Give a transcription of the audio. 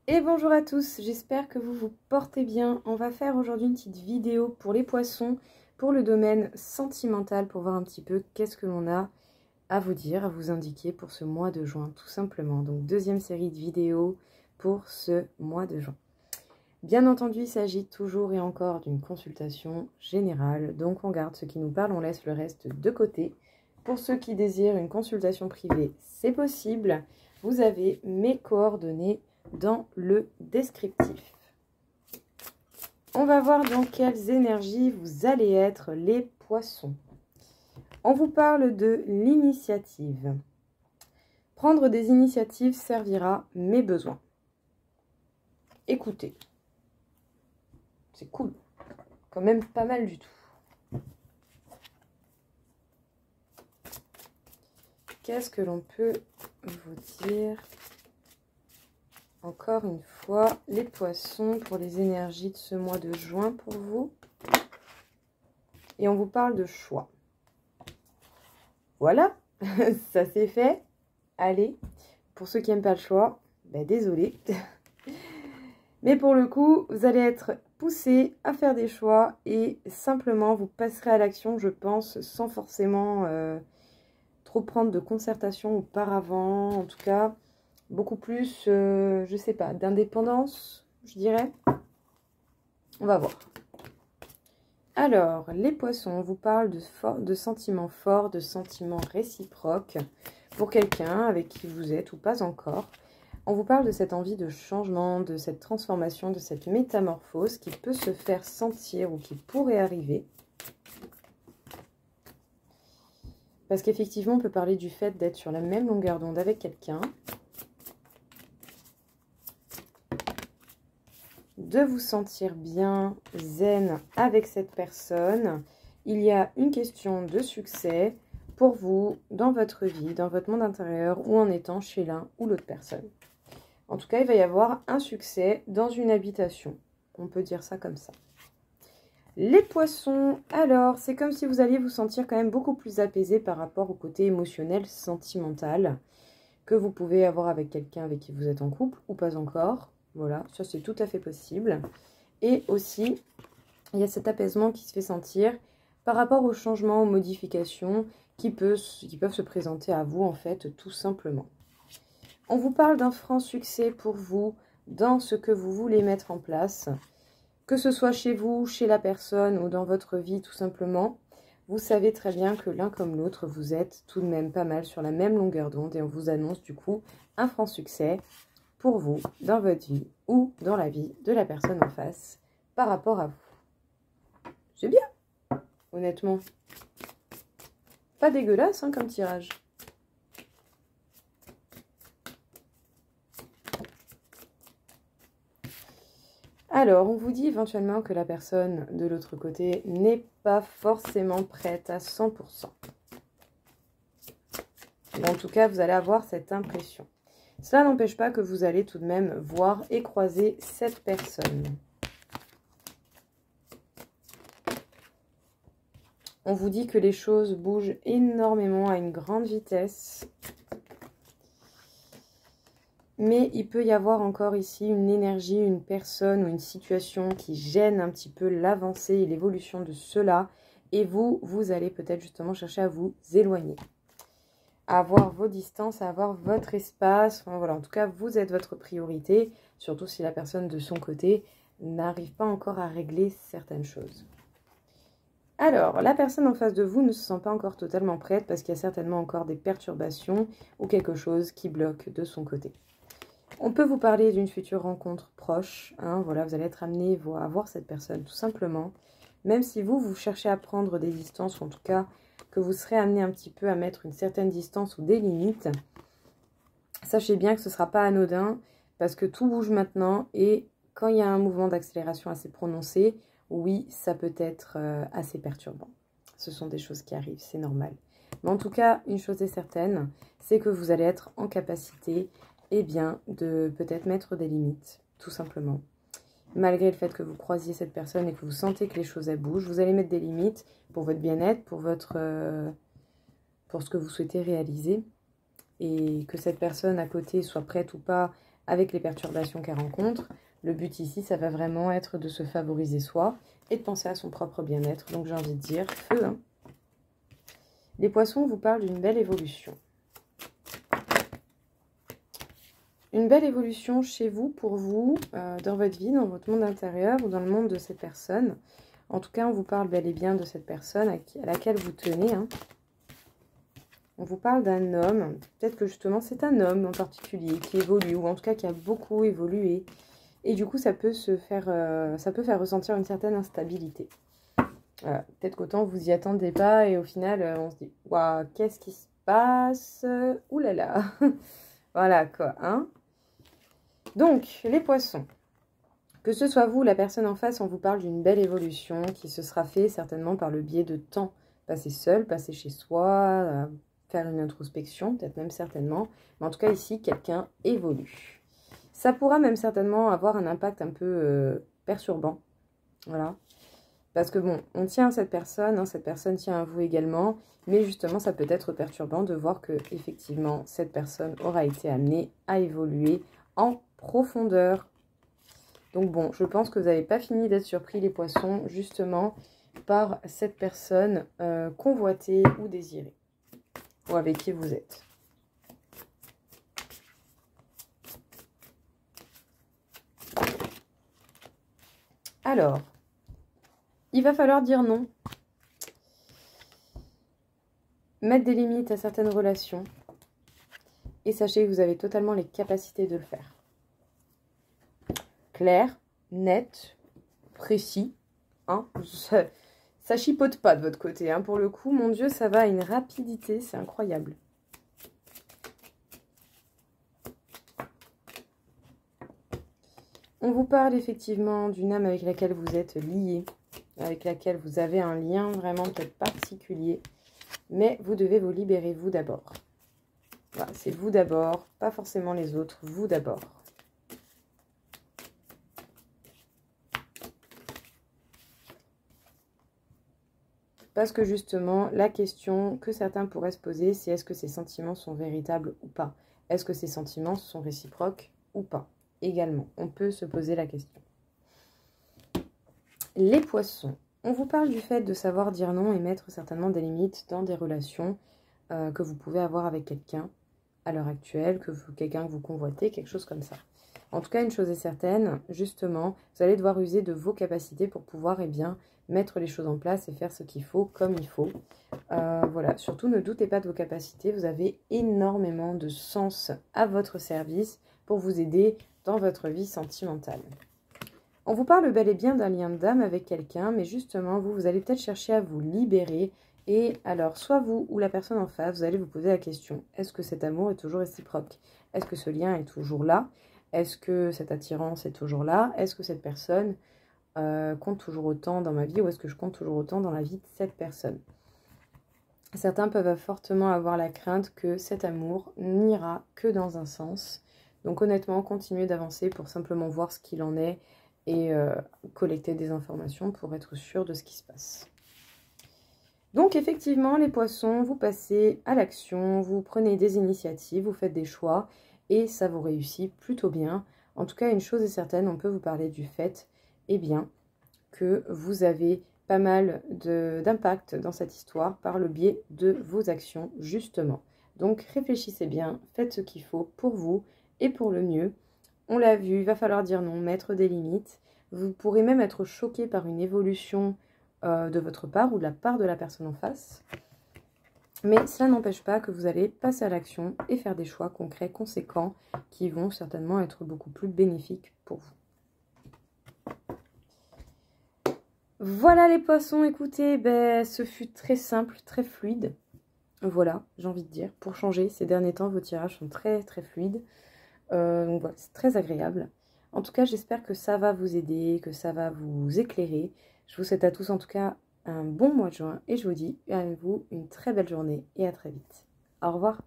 Et bonjour à tous, j'espère que vous vous portez bien. On va faire aujourd'hui une petite vidéo pour les poissons, pour le domaine sentimental, pour voir un petit peu qu'est-ce que l'on a à vous dire, à vous indiquer pour ce mois de juin, tout simplement. Donc deuxième série de vidéos pour ce mois de juin. Bien entendu, il s'agit toujours et encore d'une consultation générale, donc on garde ce qui nous parle, on laisse le reste de côté. Pour ceux qui désirent une consultation privée, c'est possible. Vous avez mes coordonnées dans le descriptif. On va voir dans quelles énergies vous allez être les poissons. On vous parle de l'initiative. Prendre des initiatives servira mes besoins. Écoutez. C'est cool. Quand même pas mal du tout. Qu'est-ce que l'on peut vous dire? Encore une fois, les poissons pour les énergies de ce mois de juin pour vous. Et on vous parle de choix. Voilà, ça c'est fait. Allez, pour ceux qui n'aiment pas le choix, ben désolé. Mais pour le coup, vous allez être poussé à faire des choix et simplement vous passerez à l'action, je pense, sans forcément trop prendre de concertation auparavant. En tout cas, beaucoup plus, je sais pas, d'indépendance, je dirais. On va voir. Alors, les poissons, on vous parle de sentiments forts, de sentiments réciproques pour quelqu'un avec qui vous êtes ou pas encore. On vous parle de cette envie de changement, de cette transformation, de cette métamorphose qui peut se faire sentir ou qui pourrait arriver. Parce qu'effectivement, on peut parler du fait d'être sur la même longueur d'onde avec quelqu'un. De vous sentir bien, zen avec cette personne. Il y a une question de succès pour vous dans votre vie, dans votre monde intérieur ou en étant chez l'un ou l'autre personne. En tout cas, il va y avoir un succès dans une habitation. On peut dire ça comme ça. Les poissons, alors, c'est comme si vous alliez vous sentir quand même beaucoup plus apaisé par rapport au côté émotionnel, sentimental que vous pouvez avoir avec quelqu'un avec qui vous êtes en couple ou pas encore. Voilà, ça c'est tout à fait possible. Et aussi, il y a cet apaisement qui se fait sentir par rapport aux changements, aux modifications qui peuvent se présenter à vous en fait, tout simplement. On vous parle d'un franc succès pour vous dans ce que vous voulez mettre en place. Que ce soit chez vous, chez la personne ou dans votre vie tout simplement. Vous savez très bien que l'un comme l'autre, vous êtes tout de même pas mal sur la même longueur d'onde. Et on vous annonce du coup un franc succès pour vous dans votre vie ou dans la vie de la personne en face par rapport à vous. C'est bien, honnêtement. Pas dégueulasse hein, comme tirage. Alors, on vous dit éventuellement que la personne de l'autre côté n'est pas forcément prête à 100%. Mais en tout cas, vous allez avoir cette impression. Cela n'empêche pas que vous allez tout de même voir et croiser cette personne. On vous dit que les choses bougent énormément à une grande vitesse. Mais il peut y avoir encore ici une énergie, une personne ou une situation qui gêne un petit peu l'avancée et l'évolution de cela. Et vous allez peut-être justement chercher à vous éloigner. À avoir vos distances, à avoir votre espace. Enfin, voilà, en tout cas, vous êtes votre priorité. Surtout si la personne de son côté n'arrive pas encore à régler certaines choses. Alors, la personne en face de vous ne se sent pas encore totalement prête parce qu'il y a certainement encore des perturbations ou quelque chose qui bloque de son côté. On peut vous parler d'une future rencontre proche. Hein, voilà, vous allez être amené à voir cette personne tout simplement. Même si vous cherchez à prendre des distances, ou en tout cas que vous serez amené un petit peu à mettre une certaine distance ou des limites, sachez bien que ce ne sera pas anodin parce que tout bouge maintenant et quand il y a un mouvement d'accélération assez prononcé, oui, ça peut être assez perturbant. Ce sont des choses qui arrivent, c'est normal. Mais en tout cas, une chose est certaine, c'est que vous allez être en capacité de peut-être mettre des limites, tout simplement. Malgré le fait que vous croisiez cette personne et que vous sentez que les choses elles bougent, vous allez mettre des limites pour votre bien-être, pour ce que vous souhaitez réaliser. Et que cette personne à côté soit prête ou pas avec les perturbations qu'elle rencontre. Le but ici, ça va vraiment être de se favoriser soi et de penser à son propre bien-être. Donc j'ai envie de dire feu. Hein. Les poissons vous parlent d'une belle évolution. Une belle évolution chez vous, pour vous, dans votre vie, dans votre monde intérieur ou dans le monde de cette personne. En tout cas, on vous parle bel et bien de cette personne à laquelle vous tenez. Hein. On vous parle d'un homme. Peut-être que justement, c'est un homme en particulier qui évolue, ou en tout cas qui a beaucoup évolué. Et du coup, ça peut faire ressentir une certaine instabilité. Peut-être qu'autant vous y attendez pas et au final, on se dit « Waouh, qu'est-ce qui se passe? Ouh là là !» Voilà quoi, hein. Donc, les poissons. Que ce soit vous ou la personne en face, on vous parle d'une belle évolution qui se sera fait certainement par le biais de temps. Passer seul, passer chez soi, faire une introspection, peut-être même certainement. Mais en tout cas, ici, quelqu'un évolue. Ça pourra même certainement avoir un impact un peu perturbant. Voilà. Parce que bon, on tient à cette personne tient à vous également. Mais justement, ça peut être perturbant de voir que effectivement cette personne aura été amenée à évoluer en profondeur. Donc bon, je pense que vous n'avez pas fini d'être surpris les poissons, justement, par cette personne convoitée ou désirée, ou avec qui vous êtes. Alors, il va falloir dire non. Mettre des limites à certaines relations. Et sachez que vous avez totalement les capacités de le faire. Clair, net, précis. Hein, ça chipote pas de votre côté. Hein. Pour le coup, mon Dieu, ça va à une rapidité, c'est incroyable. On vous parle effectivement d'une âme avec laquelle vous êtes lié, avec laquelle vous avez un lien vraiment peut-être particulier. Mais vous devez vous libérer, vous d'abord. Voilà, c'est vous d'abord, pas forcément les autres, vous d'abord. Parce que justement, la question que certains pourraient se poser, c'est est-ce que ces sentiments sont véritables ou pas? Est-ce que ces sentiments sont réciproques ou pas? Également, on peut se poser la question. Les poissons. On vous parle du fait de savoir dire non et mettre certainement des limites dans des relations que vous pouvez avoir avec quelqu'un à l'heure actuelle, quelqu'un que vous convoitez, quelque chose comme ça. En tout cas, une chose est certaine, justement, vous allez devoir user de vos capacités pour pouvoir mettre les choses en place et faire ce qu'il faut comme il faut. Voilà, surtout ne doutez pas de vos capacités, vous avez énormément de sens à votre service pour vous aider dans votre vie sentimentale. On vous parle bel et bien d'un lien d'âme avec quelqu'un, mais justement, vous allez peut-être chercher à vous libérer. Et alors, soit vous ou la personne en face, vous allez vous poser la question, est-ce que cet amour est toujours réciproque? Est-ce que ce lien est toujours là? Est-ce que cette attirance est toujours là? Est-ce que cette personne compte toujours autant dans ma vie ou est-ce que je compte toujours autant dans la vie de cette personne? Certains peuvent fortement avoir la crainte que cet amour n'ira que dans un sens. Donc honnêtement, continuez d'avancer pour simplement voir ce qu'il en est et collecter des informations pour être sûr de ce qui se passe. Donc effectivement, les poissons, vous passez à l'action, vous prenez des initiatives, vous faites des choix et ça vous réussit plutôt bien. En tout cas, une chose est certaine, on peut vous parler du fait, eh bien, que vous avez pas mal d'impact dans cette histoire par le biais de vos actions, justement. Donc réfléchissez bien, faites ce qu'il faut pour vous et pour le mieux. On l'a vu, il va falloir dire non, mettre des limites. Vous pourrez même être choqué par une évolution de votre part ou de la part de la personne en face. Mais cela n'empêche pas que vous allez passer à l'action et faire des choix concrets, conséquents, qui vont certainement être beaucoup plus bénéfiques pour vous. Voilà les poissons, écoutez, ce fut très simple, très fluide. Voilà, j'ai envie de dire, pour changer, ces derniers temps, vos tirages sont très très fluides. Donc voilà, c'est très agréable. En tout cas, j'espère que ça va vous aider, que ça va vous éclairer. Je vous souhaite à tous en tout cas un bon mois de juin et je vous dis à vous une très belle journée et à très vite. Au revoir.